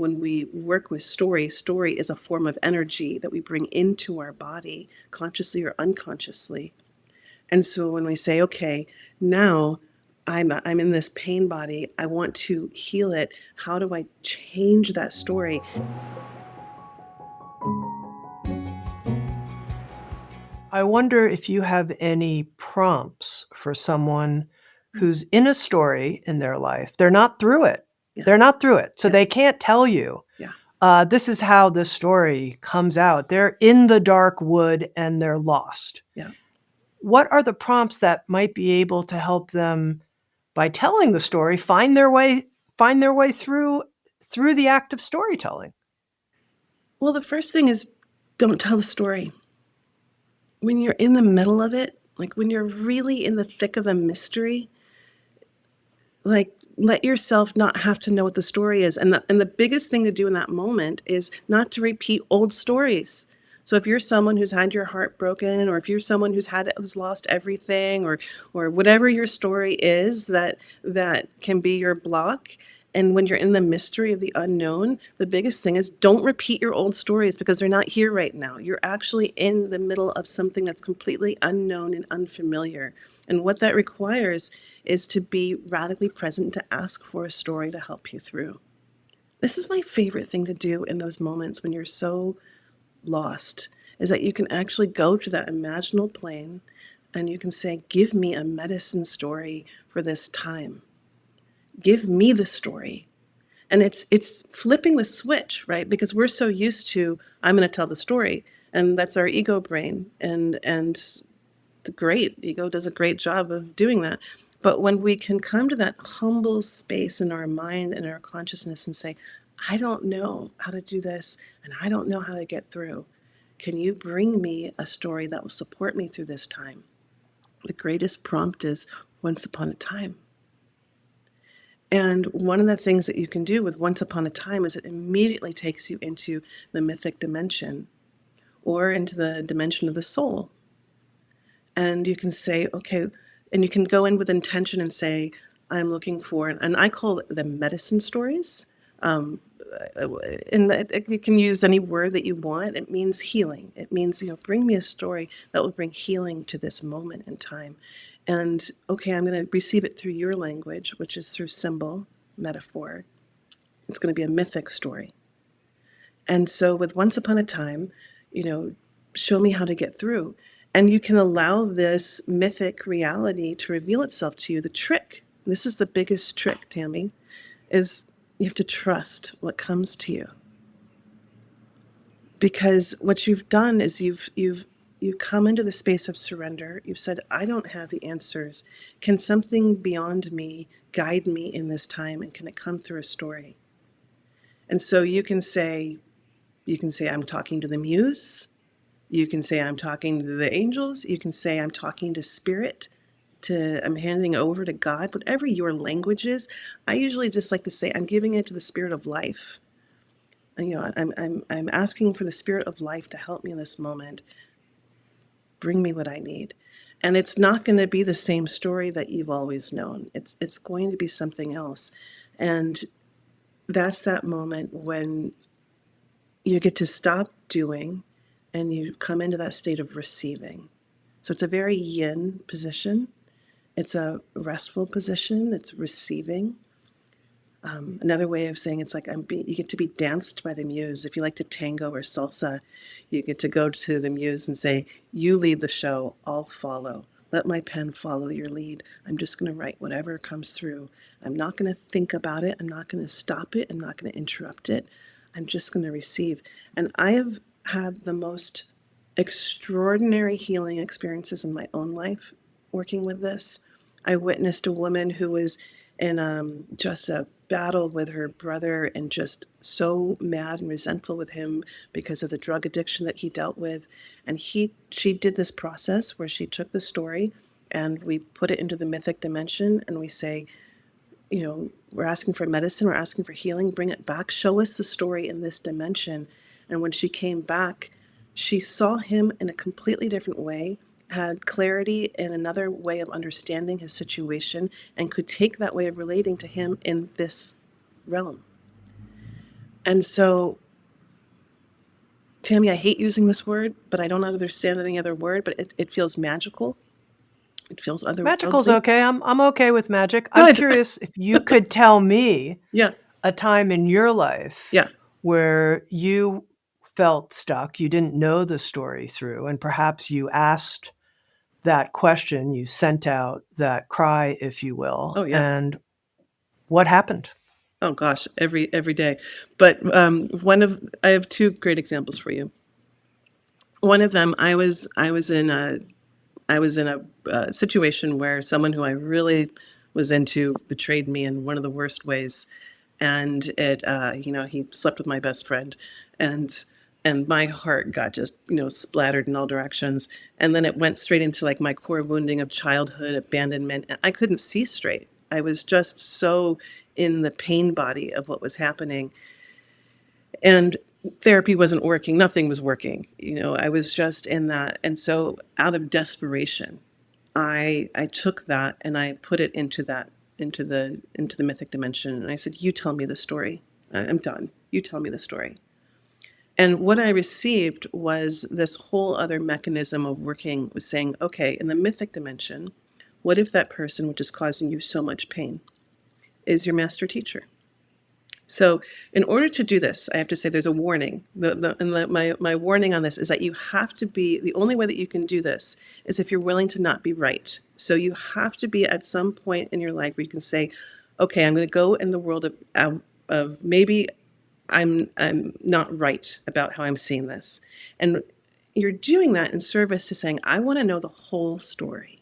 when we work with story is a form of energy that we bring into our body, consciously or unconsciously. And so when we say, okay, now I'm in this pain body, I want to heal it. How do I change that story? I wonder if you have any prompts for someone who's in a story in their life. They're not through it. Yeah. They're not through it. So Yeah. they can't tell you, Yeah. this is how this story comes out. They're in the dark wood and they're lost. Yeah. What are the prompts that might be able to help them, by telling the story, find their way through the act of storytelling? Well, the first thing is, don't tell the story. When you're in the middle of it, like when you're really in the thick of a mystery, like let yourself not have to know what the story is. And the biggest thing to do in that moment is not to repeat old stories. So if you're someone who's had your heart broken, or if you're someone who's lost everything, or whatever your story is that can be your block, and when you're in the mystery of the unknown, the biggest thing is don't repeat your old stories, because they're not here right now. You're actually in the middle of something that's completely unknown and unfamiliar. And what that requires is to be radically present, to ask for a story to help you through. This is my favorite thing to do in those moments when you're so lost, is that you can actually go to that imaginal plane and you can say, give me a medicine story for this time. Give me the story. And it's flipping the switch, right? Because we're so used to, I'm going to tell the story, and that's our ego brain, and the great ego does a great job of doing that. But when we can come to that humble space in our mind and our consciousness and say, I don't know how to do this, and I don't know how to get through. Can you bring me a story that will support me through this time? The greatest prompt is once upon a time. And one of the things that you can do with once upon a time is it immediately takes you into the mythic dimension, or into the dimension of the soul. And you can say, okay, and you can go in with intention and say, I'm looking for, and I call them medicine stories. And you can use any word that you want. It means healing. It means, bring me a story that will bring healing to this moment in time. And okay, I'm going to receive it through your language, which is through symbol, metaphor. It's going to be a mythic story. And so with once upon a time, show me how to get through. And you can allow this mythic reality to reveal itself to you. The trick, this is the biggest trick, Tammy, is you have to trust what comes to you. Because what you've done is you've come into the space of surrender. You've said, I don't have the answers. Can something beyond me guide me in this time? And can it come through a story? And so you can say, I'm talking to the muse. You can say, I'm talking to the angels. You can say, I'm talking to spirit. I'm handing over to God. Whatever your language is, I usually just like to say, I'm giving it to the spirit of life. And, I'm asking for the spirit of life to help me in this moment. Bring me what I need. And it's not going to be the same story that you've always known. It's going to be something else. And that's that moment when you get to stop doing and you come into that state of receiving. So it's a very yin position. It's a restful position. It's receiving. Another way of saying it's like you get to be danced by the muse. If you like to tango or salsa, you get to go to the muse and say, you lead the show, I'll follow. Let my pen follow your lead. I'm just going to write whatever comes through. I'm not going to think about it. I'm not going to stop it. I'm not going to interrupt it. I'm just going to receive. And I have had the most extraordinary healing experiences in my own life working with this. I witnessed a woman who was in just a battle with her brother and just so mad and resentful with him because of the drug addiction that he dealt with. And she did this process where she took the story and we put it into the mythic dimension and we say, we're asking for medicine, we're asking for healing, bring it back, show us the story in this dimension. And when she came back, she saw him in a completely different way, had clarity in another way of understanding his situation, and could take that way of relating to him in this realm. And so, Tammy, I hate using this word, but I don't understand any other word, but it feels magical. It feels Magical's otherworldly. okay. I'm okay with magic. I'm Good. curious if you could tell me Yeah. a time in your life Yeah. where you felt stuck, you didn't know the story through, and perhaps you asked that question, you sent out that cry, if you will, Oh, yeah. and what happened? Oh gosh, every day. But I have two great examples for you. One of them, I was in a situation where someone who I really was into betrayed me in one of the worst ways, and he slept with my best friend, and my heart got just splattered in all directions, and then it went straight into like my core wounding of childhood abandonment, and I couldn't see straight. I was just so in the pain body of what was happening, and therapy wasn't working. Nothing was working. I was just in that, and so out of desperation, I took that and I put it into the mythic dimension, and I said, "You tell me the story. I'm done. You tell me the story." And what I received was this whole other mechanism of working, was saying, "Okay, in the mythic dimension, what if that person which is causing you so much pain is your master teacher?" So, in order to do this, I have to say there's a warning. My warning on this is that you have to be, the only way that you can do this is if you're willing to not be right. So, you have to be at some point in your life where you can say, okay, I'm going to go in the world of maybe I'm not right about how I'm seeing this. And you're doing that in service to saying, I want to know the whole story.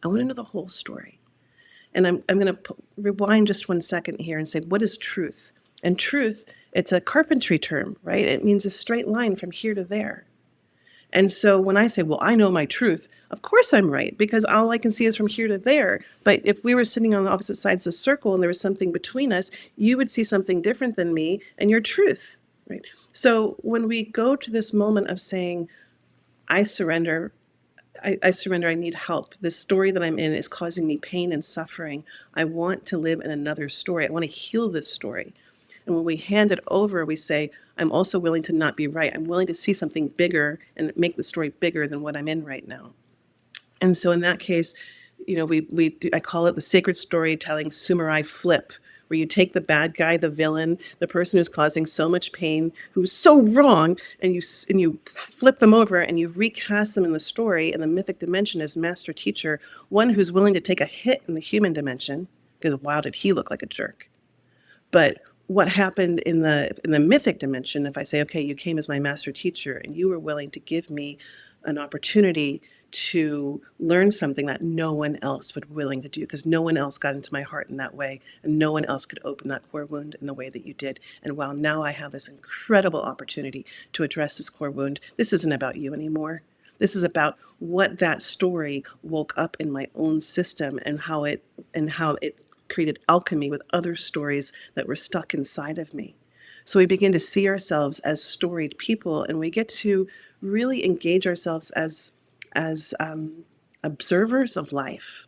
I want to know the whole story. And I'm going to rewind just 1 second here and say, what is truth? And truth, it's a carpentry term, right? It means a straight line from here to there. And so when I say, well, I know my truth, of course I'm right, because all I can see is from here to there. But if we were sitting on the opposite sides of the circle and there was something between us, you would see something different than me and your truth, right? So when we go to this moment of saying, I surrender, I surrender, I need help. This story that I'm in is causing me pain and suffering. I want to live in another story. I want to heal this story. And when we hand it over, we say, I'm also willing to not be right. I'm willing to see something bigger and make the story bigger than what I'm in right now. And so in that case, I call it the sacred storytelling summary flip, where you take the bad guy, the villain, the person who's causing so much pain, who's so wrong, and you flip them over and you recast them in the story in the mythic dimension as master teacher, one who's willing to take a hit in the human dimension, because wow, did he look like a jerk. But what happened in the mythic dimension, if I say, okay, you came as my master teacher and you were willing to give me an opportunity to learn something that no one else would willing to do, because no one else got into my heart in that way, and no one else could open that core wound in the way that you did. And wow, now I have this incredible opportunity to address this core wound. This isn't about you anymore. This is about what that story woke up in my own system, and how it created alchemy with other stories that were stuck inside of me. So we begin to see ourselves as storied people, and we get to really engage ourselves as observers of life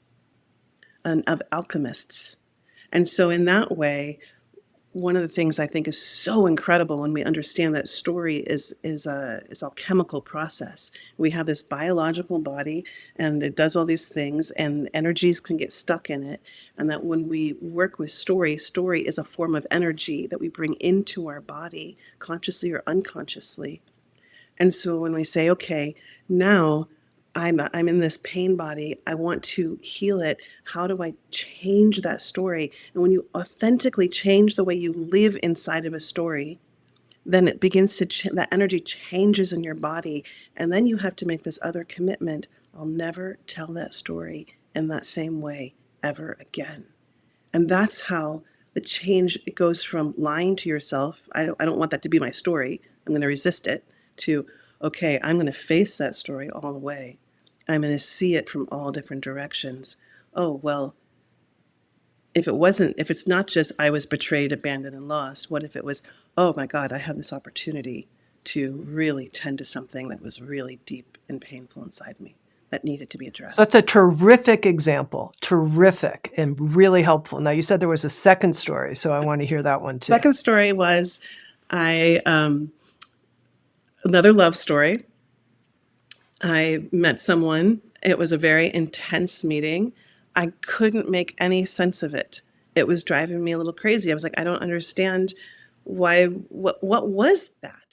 and of alchemists. And so in that way, one of the things I think is so incredible when we understand that story is a alchemical process. We have this biological body, and it does all these things, and energies can get stuck in it. And that when we work with story is a form of energy that we bring into our body, consciously or unconsciously. And so when we say, okay, now I'm in this pain body, I want to heal it. How do I change that story? And when you authentically change the way you live inside of a story, then it begins to that energy changes in your body, and then you have to make this other commitment. I'll never tell that story in that same way ever again. And that's how the change, it goes from lying to yourself, I don't want that to be my story, I'm going to resist it, to, okay, I'm going to face that story all the way. I'm going to see it from all different directions. Oh, well, if it's not just I was betrayed, abandoned, and lost, what if it was, oh my God, I had this opportunity to really tend to something that was really deep and painful inside me that needed to be So addressed. that's a terrific example, terrific and really helpful. Now, you said there was a second story, so I want to hear that one too. Second story was, I Another love story. I met someone. It was a very intense meeting. I couldn't make any sense of it. It was driving me a little crazy. I was like, I don't understand why. What was that?